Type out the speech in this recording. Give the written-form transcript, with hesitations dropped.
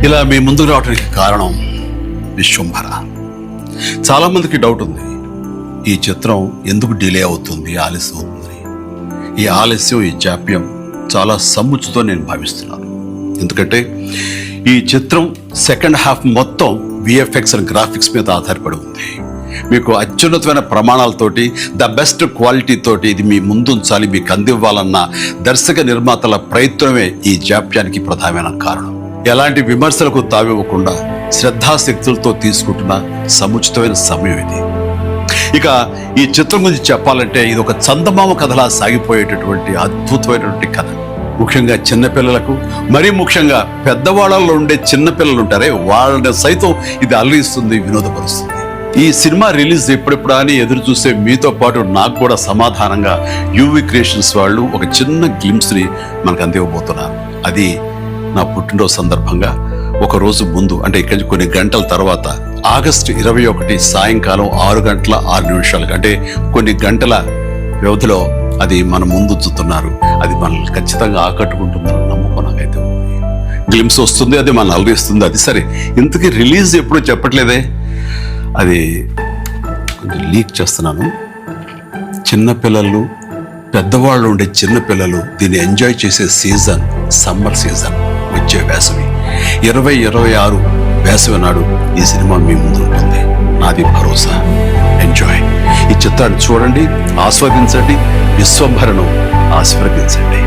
ఇలా మీ ముందుకు రావడానికి కారణం విశ్వంభర. చాలా మందికి డౌట్ ఉంది, ఈ చిత్రం ఎందుకు డిలే అవుతుంది, ఆలస్యం అవుతుందని. ఈ ఆలస్యం, ఈ జాప్యం చాలా సముచితం నేను భావిస్తున్నాను. ఎందుకంటే ఈ చిత్రం సెకండ్ హాఫ్ మొత్తం విఎఫ్ఎక్స్ అండ్ గ్రాఫిక్స్ మీద ఆధారపడి ఉంది. మీకు అత్యున్నతమైన ప్రమాణాలతోటి, ద బెస్ట్ క్వాలిటీ తోటి ఇది మీ ముందుంచాలి, మీకు అందివ్వాలన్న దర్శక నిర్మాతల ప్రయత్నమే ఈ జాప్యానికి ప్రధానమైన కారణం. ఎలాంటి విమర్శలకు తావివ్వకుండా శ్రద్ధాశక్తులతో తీసుకుంటున్న సముచితమైన సమయం ఇది. ఇక ఈ చిత్రం గురించి చెప్పాలంటే ఇది ఒక చందమామ కథలా సాగిపోయేటటువంటి అద్భుతమైనటువంటి కథ. ముఖ్యంగా చిన్నపిల్లలకు, మరీ ముఖ్యంగా పెద్దవాళ్ళలో ఉండే చిన్నపిల్లలు ఉంటారే, వాళ్ళని సైతం ఇది అల్లరిస్తుంది, వినోదపరుస్తుంది. ఈ సినిమా రిలీజ్ ఎప్పుడెప్పుడా అని ఎదురు చూసే మీతో పాటు నాకు కూడా సమాధానంగా యూవి క్రియేషన్స్ వాళ్ళు ఒక చిన్న గ్లిమ్స్ని మనకు అందివ్వబోతున్నారు. అది నా పుట్టినరోజు సందర్భంగా ఒక రోజు ముందు, అంటే ఇక్కడి నుంచి కొన్ని గంటల తర్వాత ఆగస్టు 21 సాయంకాలం 6:06 అంటే కొన్ని గంటల వ్యవధిలో అది మన ముందు ఉంచుతున్నారు. అది మనల్ని ఖచ్చితంగా ఆకట్టుకుంటుందని నమ్మకం నాకైతే ఉంది. గ్లిమ్స్ వస్తుంది, అది మనల్ని అలరిస్తుంది. అది సరే, ఇంతకీ రిలీజ్ ఎప్పుడు చెప్పట్లేదే, అది కొంచెం లీక్ చేస్తున్నాను. చిన్నపిల్లలు, పెద్దవాళ్ళు ఉండే చిన్నపిల్లలు దీన్ని ఎంజాయ్ చేసే సీజన్ సమ్మర్ సీజన్, వచ్చే వేసవి 2026 వేసవి నాడు ఈ సినిమా మీ ముందు ఉంటుంది. నాది భరోసా. ఎంజాయ్. ఈ చిత్రాన్ని చూడండి, ఆస్వాదించండి, విశ్వంభరను ఆస్వాదించండి.